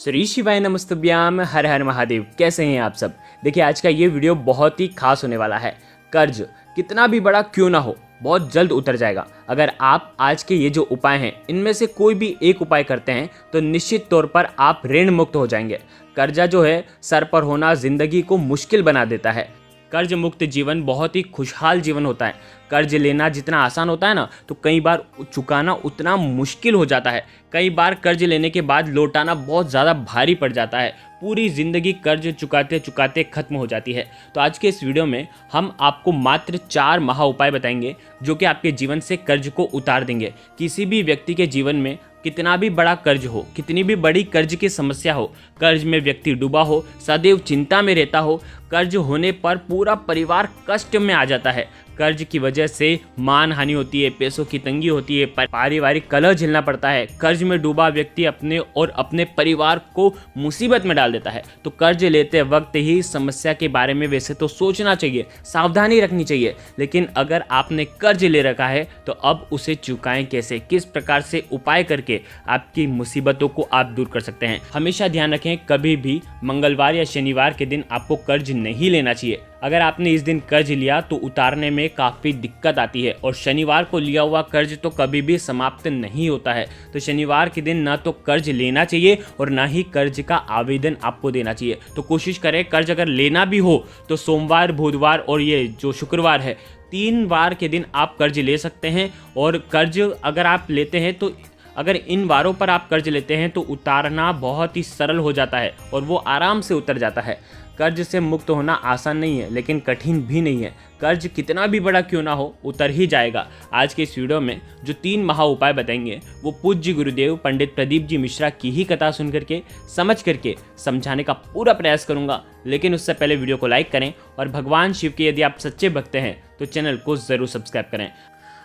श्री शिवाय नमस्तुभ्याम, हर हर महादेव। कैसे हैं आप सब। देखिए, आज का ये वीडियो बहुत ही खास होने वाला है। कर्ज कितना भी बड़ा क्यों ना हो, बहुत जल्द उतर जाएगा। अगर आप आज के ये जो उपाय हैं इनमें से कोई भी एक उपाय करते हैं तो निश्चित तौर पर आप ऋण मुक्त हो जाएंगे। कर्जा जो है सर पर होना जिंदगी को मुश्किल बना देता है। कर्ज मुक्त जीवन बहुत ही खुशहाल जीवन होता है। कर्ज लेना जितना आसान होता है ना, तो कई बार चुकाना उतना मुश्किल हो जाता है। कई बार कर्ज लेने के बाद लौटाना बहुत ज़्यादा भारी पड़ जाता है। पूरी ज़िंदगी कर्ज चुकाते चुकाते ख़त्म हो जाती है। तो आज के इस वीडियो में हम आपको मात्र 4 महा उपाय बताएंगे जो कि आपके जीवन से कर्ज को उतार देंगे। किसी भी व्यक्ति के जीवन में कितना भी बड़ा कर्ज हो, कितनी भी बड़ी कर्ज की समस्या हो, कर्ज में व्यक्ति डूबा हो, सदैव चिंता में रहता हो, कर्ज होने पर पूरा परिवार कष्ट में आ जाता है। कर्ज की वजह से मान हानि होती है, पैसों की तंगी होती है, पारिवारिक कलह झेलना पड़ता है। कर्ज में डूबा व्यक्ति अपने और अपने परिवार को मुसीबत में डाल देता है। तो कर्ज लेते वक्त ही समस्या के बारे में वैसे तो सोचना चाहिए, सावधानी रखनी चाहिए, लेकिन अगर आपने कर्ज ले रखा है तो अब उसे चुकाएं कैसे, किस प्रकार से उपाय करके आपकी मुसीबतों को आप दूर कर सकते हैं। हमेशा ध्यान रखें, कभी भी मंगलवार या शनिवार के दिन आपको कर्ज नहीं लेना चाहिए। अगर आपने इस दिन कर्ज लिया तो उतारने में काफ़ी दिक्कत आती है, और शनिवार को लिया हुआ कर्ज तो कभी भी समाप्त नहीं होता है। तो शनिवार के दिन ना तो कर्ज लेना चाहिए और ना ही कर्ज का आवेदन आपको देना चाहिए। तो कोशिश करें, कर्ज अगर लेना भी हो तो सोमवार, बुधवार और ये जो शुक्रवार है, 3 बार के दिन आप कर्ज ले सकते हैं। और कर्ज अगर आप लेते हैं तो अगर इन वारों पर आप कर्ज लेते हैं तो उतारना बहुत ही सरल हो जाता है और वो आराम से उतर जाता है। कर्ज से मुक्त होना आसान नहीं है, लेकिन कठिन भी नहीं है। कर्ज कितना भी बड़ा क्यों ना हो, उतर ही जाएगा। आज के इस वीडियो में जो 3 महा उपाय बताएंगे वो पूज्य गुरुदेव पंडित प्रदीप जी मिश्रा की ही कथा सुन करके समझ करके समझाने का पूरा प्रयास करूंगा। लेकिन उससे पहले वीडियो को लाइक करें और भगवान शिव के यदि आप सच्चे भक्त हैं तो चैनल को ज़रूर सब्सक्राइब करें।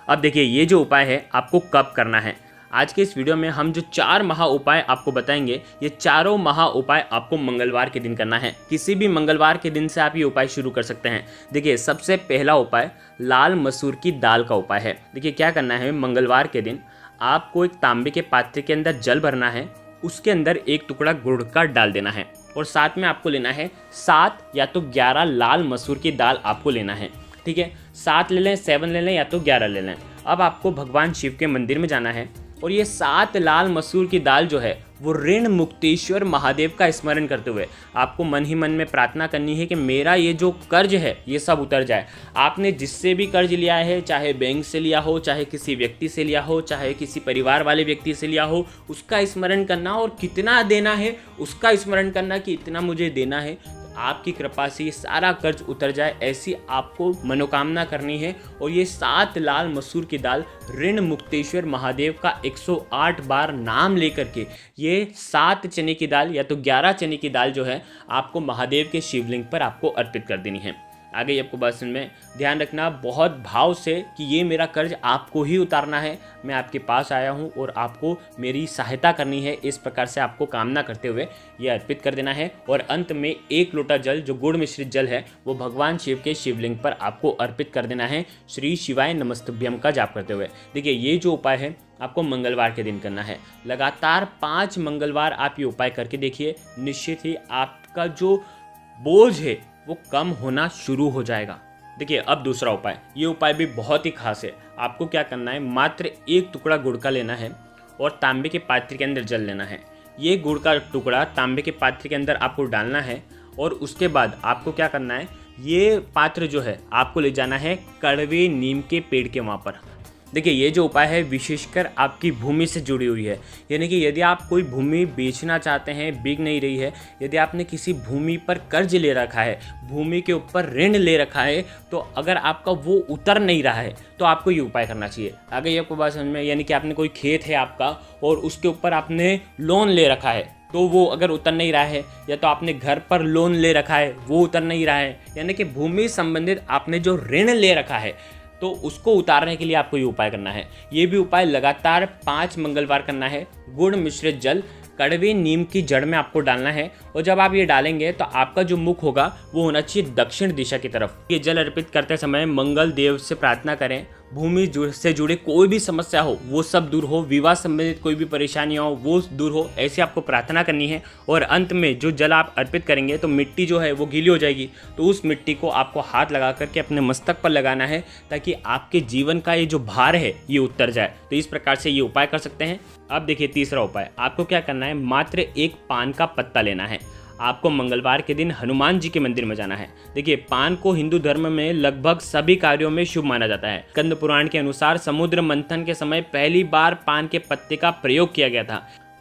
अब देखिए, ये जो उपाय है आपको कब करना है। आज के इस वीडियो में हम जो 4 महा उपाय आपको बताएंगे, ये चारों महा उपाय आपको मंगलवार के दिन करना है। किसी भी मंगलवार के दिन से आप ये उपाय शुरू कर सकते हैं। देखिए, सबसे पहला उपाय लाल मसूर की दाल का उपाय है। देखिए, क्या करना है, मंगलवार के दिन आपको एक तांबे के पात्र के अंदर जल भरना है, उसके अंदर एक टुकड़ा गुड़ का डाल देना है, और साथ में आपको लेना है 7 या तो 11 लाल मसूर की दाल आपको लेना है। ठीक है, 7 ले लें, 7 ले लें या तो 11 ले लें। अब आपको भगवान शिव के मंदिर में जाना है और ये 7 लाल मसूर की दाल जो है वो ऋण मुक्तेश्वर महादेव का स्मरण करते हुए आपको मन ही मन में प्रार्थना करनी है कि मेरा ये जो कर्ज है ये सब उतर जाए। आपने जिससे भी कर्ज लिया है, चाहे बैंक से लिया हो, चाहे किसी व्यक्ति से लिया हो, चाहे किसी परिवार वाले व्यक्ति से लिया हो, उसका स्मरण करना और कितना देना है उसका स्मरण करना कि इतना मुझे देना है। आपकी कृपा से ये सारा कर्ज उतर जाए, ऐसी आपको मनोकामना करनी है। और ये 7 लाल मसूर की दाल ऋण मुक्तेश्वर महादेव का 108 बार नाम लेकर के ये 7 चने की दाल या तो 11 चने की दाल जो है आपको महादेव के शिवलिंग पर आपको अर्पित कर देनी है। आगे आपको बात में ध्यान रखना बहुत भाव से कि ये मेरा कर्ज आपको ही उतारना है। मैं आपके पास आया हूँ और आपको मेरी सहायता करनी है, इस प्रकार से आपको कामना करते हुए ये अर्पित कर देना है। और अंत में 1 लोटा जल जो गुड़ मिश्रित जल है वो भगवान शिव के शिवलिंग पर आपको अर्पित कर देना है, श्री शिवाय नमस्तुभ्यम का जाप करते हुए। देखिए, ये जो उपाय है आपको मंगलवार के दिन करना है। लगातार 5 मंगलवार आप ये उपाय करके देखिए, निश्चित ही आपका जो बोझ है वो कम होना शुरू हो जाएगा। देखिए, अब दूसरा उपाय, ये उपाय भी बहुत ही खास है। आपको क्या करना है, मात्र 1 टुकड़ा गुड़ का लेना है और तांबे के पात्र के अंदर जल लेना है। ये गुड़ का टुकड़ा तांबे के पात्र के अंदर आपको डालना है और उसके बाद आपको क्या करना है, ये पात्र जो है आपको ले जाना है कड़वे नीम के पेड़ के वहाँ पर। देखिए, ये जो उपाय है विशेषकर आपकी भूमि से जुड़ी हुई है। यानी कि यदि आप कोई भूमि बेचना चाहते हैं, बिक नहीं रही है, यदि आपने किसी भूमि पर कर्ज ले रखा है, भूमि के ऊपर ऋण ले रखा है, तो अगर आपका वो उतर नहीं रहा है तो आपको ये उपाय करना चाहिए। आगे ये आपको बात समझ में, यानी कि आपने कोई खेत है आपका और उसके ऊपर आपने लोन ले रखा है, तो वो अगर उतर नहीं रहा है, या तो आपने घर पर लोन ले रखा है वो उतर नहीं रहा है, यानी कि भूमि संबंधित आपने जो ऋण ले रखा है तो उसको उतारने के लिए आपको ये उपाय करना है। ये भी उपाय लगातार 5 मंगलवार करना है। गुड़ मिश्रित जल कड़वे नीम की जड़ में आपको डालना है, और जब आप ये डालेंगे तो आपका जो मुख होगा वो होना चाहिए दक्षिण दिशा की तरफ। ये जल अर्पित करते समय मंगल देव से प्रार्थना करें भूमि से जुड़े कोई भी समस्या हो वो सब दूर हो, विवाह संबंधित कोई भी परेशानियाँ हो वो दूर हो, ऐसे आपको प्रार्थना करनी है। और अंत में जो जल आप अर्पित करेंगे तो मिट्टी जो है वो गीली हो जाएगी, तो उस मिट्टी को आपको हाथ लगा करके अपने मस्तक पर लगाना है ताकि आपके जीवन का ये जो भार है ये उतर जाए। तो इस प्रकार से ये उपाय कर सकते हैं। अब देखिए तीसरा उपाय, आपको क्या करना है, मात्र एक पान का पत्ता लेना है। आपको मंगलवार के दिन हनुमान जी के मंदिर में जाना है। देखिए पान को हिंदू धर्म में लगभग सभी कार्यों में शुभ माना जाता है। स्कंद पुराण के अनुसार समुद्र मंथन के समय पहली बार पान के पत्ते का प्रयोग किया गया था,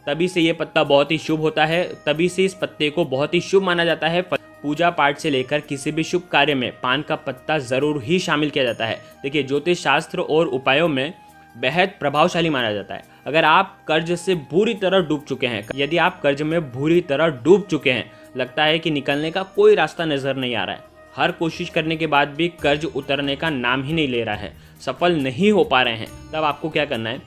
तभी से ये पत्ता बहुत ही शुभ होता है, तभी से इस पत्ते को बहुत ही शुभ माना जाता है। पूजा पाठ से लेकर किसी भी शुभ कार्य में पान का पत्ता जरूर ही शामिल किया जाता है। देखिए ज्योतिष शास्त्र और उपायों में बेहद प्रभावशाली माना जाता है। अगर आप कर्ज से बुरी तरह डूब चुके हैं, यदि आप कर्ज में बुरी तरह डूब चुके हैं, लगता है कि निकलने का कोई रास्ता नजर नहीं आ रहा है, हर कोशिश करने के बाद भी कर्ज उतरने का नाम ही नहीं ले रहा है, सफल नहीं हो पा रहे हैं, तब आपको क्या करना है,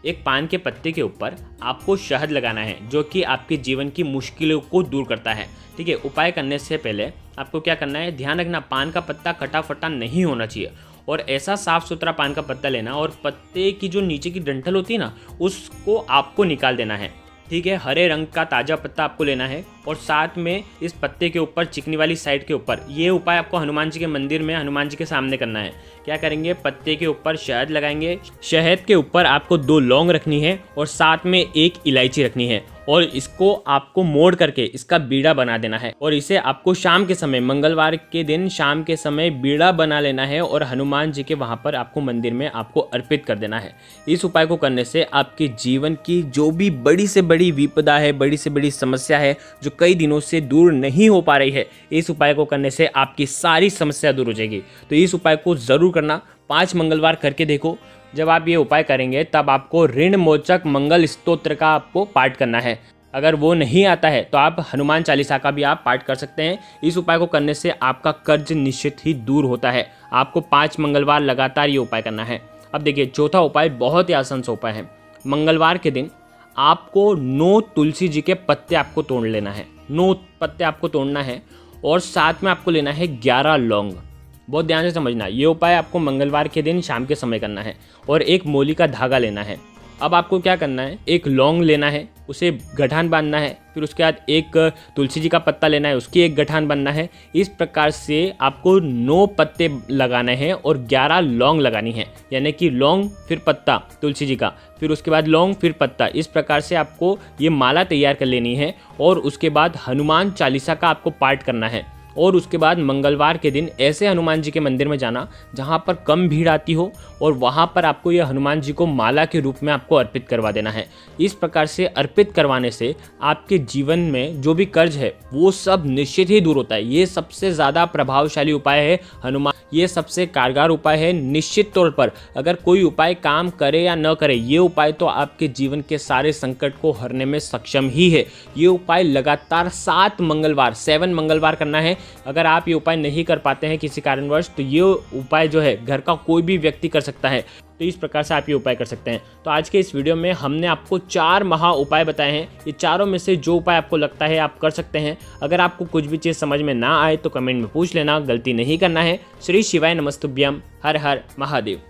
एक पान के पत्ते के ऊपर आपको शहद लगाना है जो कि आपके जीवन की मुश्किलों को दूर करता है। ठीक है, उपाय करने से पहले आपको क्या करना है, ध्यान रखना पान का पत्ता कटा फटा नहीं होना चाहिए और ऐसा साफ सुथरा पान का पत्ता लेना और पत्ते की जो नीचे की डंठल होती है ना उसको आपको निकाल देना है। ठीक है, हरे रंग का ताज़ा पत्ता आपको लेना है और साथ में इस पत्ते के ऊपर चिकनी वाली साइड के ऊपर ये उपाय आपको हनुमान जी के मंदिर में हनुमान जी के सामने करना है। क्या करेंगे, पत्ते के ऊपर शहद लगाएंगे, शहद के ऊपर आपको 2 लौंग रखनी है और साथ में 1 इलायची रखनी है और इसको आपको मोड़ करके इसका बीड़ा बना देना है और इसे आपको शाम के समय, मंगलवार के दिन शाम के समय बीड़ा बना लेना है और हनुमान जी के वहां पर आपको मंदिर में आपको अर्पित कर देना है। इस उपाय को करने से आपके जीवन की जो भी बड़ी से बड़ी विपदा है, बड़ी से बड़ी समस्या है जो कई दिनों से दूर नहीं हो पा रही है, इस उपाय को करने से आपकी सारी समस्या दूर हो जाएगी। तो इस उपाय को जरूर करना, 5 मंगलवार करके देखो। जब आप ये उपाय करेंगे तब आपको ऋण मोचक मंगल स्तोत्र का आपको पाठ करना है। अगर वो नहीं आता है तो आप हनुमान चालीसा का भी आप पाठ कर सकते हैं। इस उपाय को करने से आपका कर्ज निश्चित ही दूर होता है। आपको 5 मंगलवार लगातार ये उपाय करना है। अब देखिए चौथा उपाय बहुत ही आसान सा उपाय है। मंगलवार के दिन आपको 9 तुलसी जी के पत्ते आपको तोड़ लेना है, 9 पत्ते आपको तोड़ना है और साथ में आपको लेना है 11 लौंग। बहुत ध्यान से समझना, ये उपाय आपको मंगलवार के दिन शाम के समय करना है और 1 मोली का धागा लेना है। अब आपको क्या करना है, 1 लौंग लेना है, उसे गठान बांधना है, फिर उसके बाद 1 तुलसी जी का पत्ता लेना है, उसकी 1 गठान बांधना है। इस प्रकार से आपको 9 पत्ते लगाने हैं और 11 लौंग लगानी है, यानी कि लौंग फिर पत्ता तुलसी जी का, फिर उसके बाद लौंग फिर पत्ता। इस प्रकार से आपको ये माला तैयार कर लेनी है और उसके बाद हनुमान चालीसा का आपको पाठ करना है और उसके बाद मंगलवार के दिन ऐसे हनुमान जी के मंदिर में जाना जहां पर कम भीड़ आती हो और वहां पर आपको यह हनुमान जी को माला के रूप में आपको अर्पित करवा देना है। इस प्रकार से अर्पित करवाने से आपके जीवन में जो भी कर्ज है वो सब निश्चित ही दूर होता है। ये सबसे ज़्यादा प्रभावशाली उपाय है हनुमान, ये सबसे कारगर उपाय है। निश्चित तौर पर अगर कोई उपाय काम करे या न करे, ये उपाय तो आपके जीवन के सारे संकट को हरने में सक्षम ही है। ये उपाय लगातार 7 मंगलवार करना है। अगर आप ये उपाय नहीं कर पाते हैं किसी कारणवश, तो ये उपाय जो है घर का कोई भी व्यक्ति कर सकता है। तो इस प्रकार से आप ये उपाय कर सकते हैं। तो आज के इस वीडियो में हमने आपको 4 महा उपाय बताए हैं। ये चारों में से जो उपाय आपको लगता है आप कर सकते हैं। अगर आपको कुछ भी चीज़ समझ में ना आए तो कमेंट में पूछ लेना, गलती नहीं करना है। श्री शिवाय नमस्तुभ्यम, हर हर महादेव।